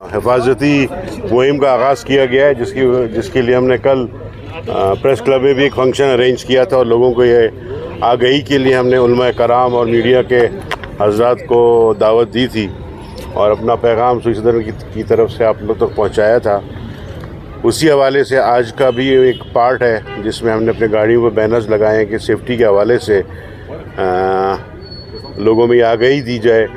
हिफाजती मुहिम का आगाज़ किया गया है जिसके लिए हमने कल प्रेस क्लब में भी एक फंक्शन अरेंज किया था और लोगों को ये आगाही के लिए हमने उलमा कराम और मीडिया के हज़रात को दावत दी थी और अपना पैगाम सुई सदर की तरफ से आप लोग तक पहुंचाया था। उसी हवाले से आज का भी एक पार्ट है जिसमें हमने अपने गाड़ियों पर बैनर्स लगाए हैं कि सेफ्टी के हवाले से लोगों में आगाही दी जाए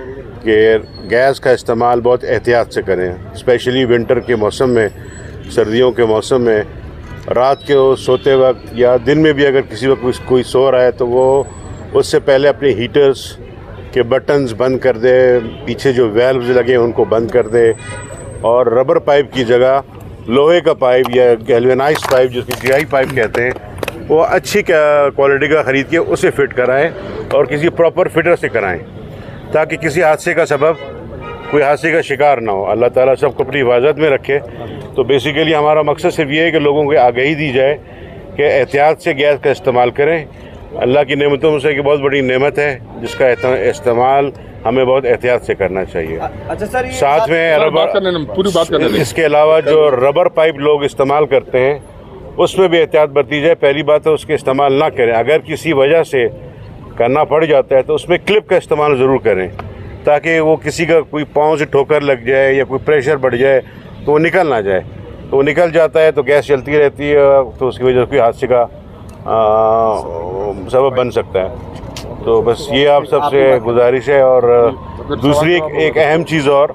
कि गैस का इस्तेमाल बहुत एहतियात से करें, स्पेशली विंटर के मौसम में, सर्दियों के मौसम में। रात के सोते वक्त या दिन में भी अगर किसी वक्त कोई सो रहा है तो वो उससे पहले अपने हीटर्स के बटन्स बंद कर दे, पीछे जो वेल्व्स लगे हैं उनको बंद कर दे और रबर पाइप की जगह लोहे का पाइप या गैल्वेनाइज्ड पाइप जिसको GI पाइप कहते हैं वो अच्छी क्वालिटी का ख़रीद के उसे फ़िट कराएं और किसी प्रॉपर फिटर से कराएं ताकि किसी हादसे का सबब कोई हादसे का शिकार ना हो। अल्लाह ताला सबको अपनी हिफाजत में रखे। तो बेसिकली हमारा मकसद सिर्फ ये है कि लोगों को आगाही दी जाए कि एहतियात से गैस का इस्तेमाल करें। अल्लाह की नेमतों में से एक बहुत बड़ी नेमत है जिसका इस्तेमाल हमें बहुत एहतियात से करना चाहिए। अच्छा सर, साथ में पूरी बात करने इसके अलावा जो रबर पाइप लोग इस्तेमाल करते हैं उसमें भी एहतियात बरती जाए। पहली बात है उसके इस्तेमाल ना करें, अगर किसी वजह से करना पड़ जाता है तो उसमें क्लिप का इस्तेमाल ज़रूर करें ताकि वो किसी का कोई पाँव से ठोकर लग जाए या कोई प्रेशर बढ़ जाए तो वो निकल ना जाए। तो वो निकल जाता है तो गैस चलती रहती है तो उसकी वजह से कोई हादसे का सबब बन सकता है। तो बस ये आप सबसे गुजारिश है। और दूसरी एक अहम चीज़ और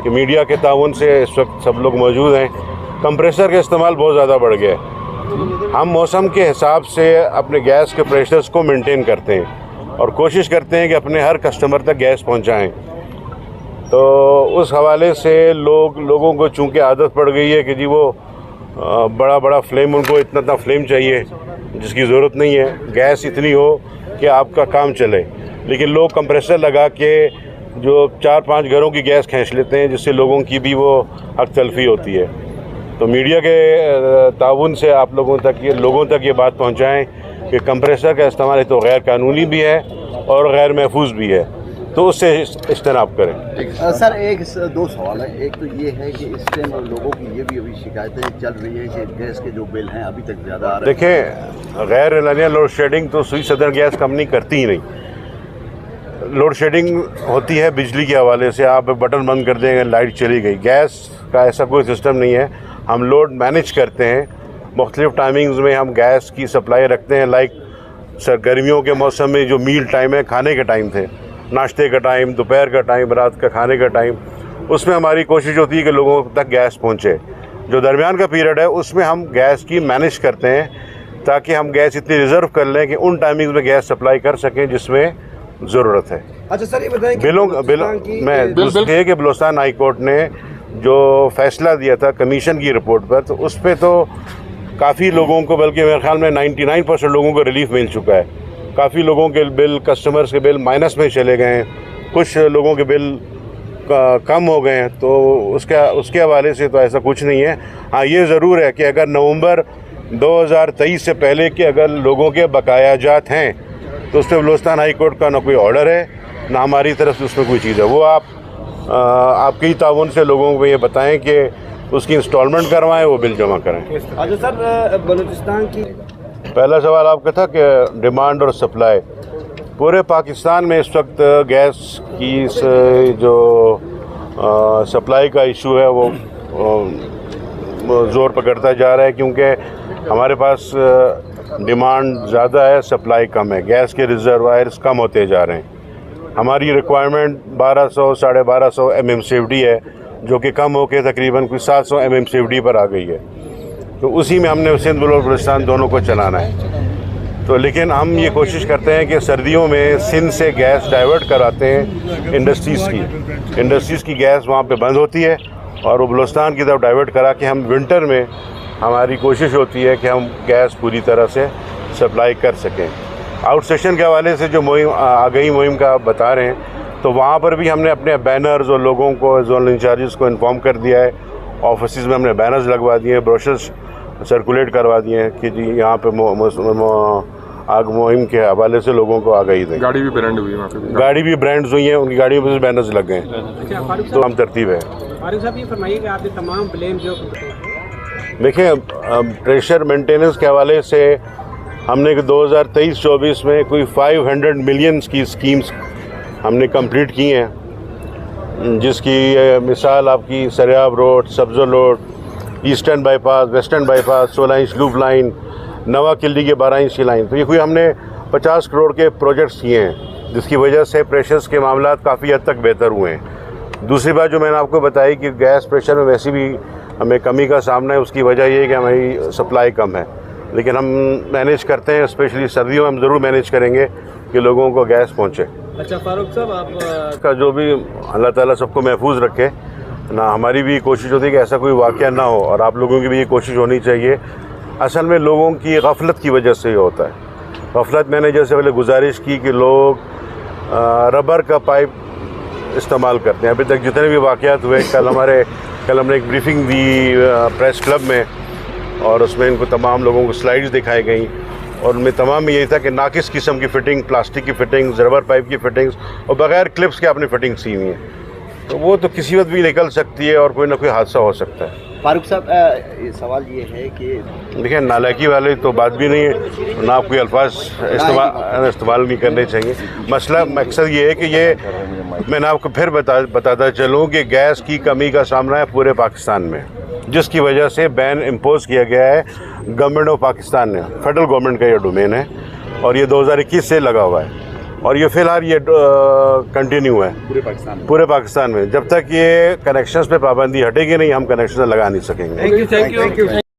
कि मीडिया के ताउन से इस वक्त सब लोग मौजूद हैं, कंप्रेसर का इस्तेमाल बहुत ज़्यादा बढ़ गया है। हम मौसम के हिसाब से अपने गैस के प्रेशर्स को मेंटेन करते हैं और कोशिश करते हैं कि अपने हर कस्टमर तक गैस पहुंचाएं। तो उस हवाले से लोगों को चूँकि आदत पड़ गई है कि जी वो बड़ा फ्लेम, उनको इतना फ्लेम चाहिए जिसकी ज़रूरत नहीं है, गैस इतनी हो कि आपका काम चले। लेकिन लोग कंप्रेसर लगा के जो 4-5 घरों की गैस खींच लेते हैं जिससे लोगों की भी वो हक तलफी होती है। तो मीडिया के ताउन से आप लोगों तक ये बात पहुंचाएं कि कंप्रेसर का इस्तेमाल तो गैर कानूनी भी है और गैर महफूज भी है, तो उससे इज्तनाब करें। सर दो सवाल है। एक तो ये है कि इस टाइम लोगों की ये भी अभी शिकायतें चल रही है कि गैस के जो बिल हैं अभी तक ज़्यादा आ रहे हैं। देखें, गैर एलानिया लोड शेडिंग तो सुई सदर गैस कंपनी करती ही नहीं। लोड शेडिंग होती है बिजली के हवाले से, आप बटन बंद कर देंगे लाइट चली गई। गैस का ऐसा कोई सिस्टम नहीं है। हम लोड मैनेज करते हैं, मुख्तलिफ टाइमिंग्स में हम गैस की सप्लाई रखते हैं। लाइक सर गर्मियों के मौसम में जो मील टाइम है, खाने के टाइम थे, नाश्ते का टाइम, दोपहर का टाइम, रात का खाने का टाइम, उसमें हमारी कोशिश होती है कि लोगों तक गैस पहुंचे। जो दरमियान का पीरियड है उसमें हम गैस की मैनेज करते हैं ताकि हम गैस इतनी रिज़र्व कर लें कि उन टाइमिंग्स में गैस सप्लाई कर सकें जिसमें ज़रूरत है। अच्छा सर, ये बताएं कि बलूचिस्तान हाई कोर्ट ने जो फैसला दिया था कमीशन की रिपोर्ट पर, तो उस पर तो काफ़ी लोगों को, बल्कि मेरे ख्याल में 99% लोगों को रिलीफ मिल चुका है। काफ़ी लोगों के बिल, कस्टमर्स के बिल माइनस में चले गए हैं, कुछ लोगों के बिल कम हो गए हैं। तो उसके हवाले से तो ऐसा कुछ नहीं है। हाँ, ये ज़रूर है कि अगर नवंबर 2023 से पहले के अगर लोगों के बकायाजात हैं तो उस पर बलूचिस्तान हाई कोर्ट का ना कोई ऑर्डर है ना हमारी तरफ से उसमें कोई चीज़ है। वो आपके ही ताउन से लोगों को ये बताएं कि उसकी इंस्टॉलमेंट करवाएं, वो बिल जमा करें। अच्छा सर, बलूचिस्तान की पहला सवाल आपका था कि डिमांड और सप्लाई। पूरे पाकिस्तान में इस वक्त गैस की जो सप्लाई का इशू है वो ज़ोर पकड़ता जा रहा है क्योंकि हमारे पास डिमांड ज़्यादा है, सप्लाई कम है। गैस के रिजर्वायर्स कम होते जा रहे हैं। हमारी रिक्वायरमेंट 1200-1250 MMCFD है जो कि कम होकर तकरीबन कुछ 700 MMCFD पर आ गई है। तो उसी में हमने सिंध और बलूचिस्तान दोनों को चलाना है। तो लेकिन हम ये कोशिश करते हैं कि सर्दियों में सिंध से गैस डाइवर्ट कराते हैं इंडस्ट्रीज़ की गैस वहाँ पे बंद होती है और वो बलूचिस्तान की तरफ डाइवर्ट करा के हम विंटर में, हमारी कोशिश होती है कि हम गैस पूरी तरह से सप्लाई कर सकें। आउट सेशन के हवाले से जो आगाही मुहिम का आप बता रहे हैं, तो वहाँ पर भी हमने अपने बैनर्स और लोगों को, जोनल इंचार्जेस को इन्फॉर्म कर दिया है। ऑफिस में हमने बैनर्स लगवा दिए हैं, ब्रोशर्स सर्कुलेट करवा दिए हैं कि जी यहाँ पे आग मुहिम के हवाले से लोगों को आगाही दें। गाड़ी भी ब्रांड हुई है, गाड़ी भी ब्रांड्स हुई हैं, उनकी गाड़ियों पर बैनर्स लग गए हैं। तो हम तरतीब है। फारूक साहब ये फरमाइए कि आपने तमाम ब्लेम जो देखिए, प्रेशर मेंटेनेंस के हवाले से हमने 2023-24 में कोई 500 मिलियन की स्कीम्स हमने कंप्लीट की हैं, जिसकी मिसाल आपकी Sariab road, Sabzo road, eastern bypass, western bypass, 16 inch loop line, Nawa Killi के 12 इंच की लाइन। तो ये कोई हमने 50 करोड़ के प्रोजेक्ट्स किए हैं, जिसकी वजह से प्रेशर्स के मामला काफ़ी हद तक बेहतर हुए हैं। दूसरी बात जो मैंने आपको बताई कि गैस प्रेशर में वैसे भी हमें कमी का सामना है, उसकी वजह ये है कि हमारी सप्लाई कम है, लेकिन हम मैनेज करते हैं। स्पेशली सर्दियों में हम ज़रूर मैनेज करेंगे कि लोगों को गैस पहुँचे। अच्छा फारूक साहब, आप का जो भी अल्लाह ताला सबको महफूज रखे ना, हमारी भी कोशिश होती है कि ऐसा कोई वाक़या ना हो, और आप लोगों की भी ये कोशिश होनी चाहिए। असल में लोगों की गफलत की वजह से ये होता है। गफलत, मैंने जैसे पहले गुजारिश की कि लोग रबर का पाइप इस्तेमाल करते हैं। अभी तक जितने भी वाक़यात हुए, कल हमने एक ब्रीफिंग दी प्रेस क्लब में, और उसमें इनको तमाम लोगों को स्लाइड्स दिखाई गई, और उनमें तमाम में यही था कि नाकिस किस्म की फ़िटिंग, प्लास्टिक की फ़िटिंग्स, रबर पाइप की फ़िटिंग्स और बग़ैर क्लिप्स के आपने फ़िटिंग सी हुई है। तो वो तो किसी वक्त भी निकल सकती है और कोई ना कोई हादसा हो सकता है। फारूक साहब, सवाल ये है कि देखिए, नालायकी वाली तो बात भी नहीं है, ना आप कोई अल्फाज इस्तेमाल नहीं करने चाहिए। मसला मकसद ये है कि ये मैंने आपको फिर बताता चलूँ कि गैस की कमी का सामना है पूरे पाकिस्तान में, जिसकी वजह से बैन इम्पोज किया गया है गवर्नमेंट ऑफ पाकिस्तान ने। फेडरल गवर्नमेंट का ये डोमेन है और ये 2021 से लगा हुआ है, और ये फ़िलहाल ये कंटिन्यू है पूरे पाकिस्तान में। जब तक ये कनेक्शंस पे पाबंदी हटेगी नहीं, हम कनेक्शन लगा नहीं सकेंगे। Thank you.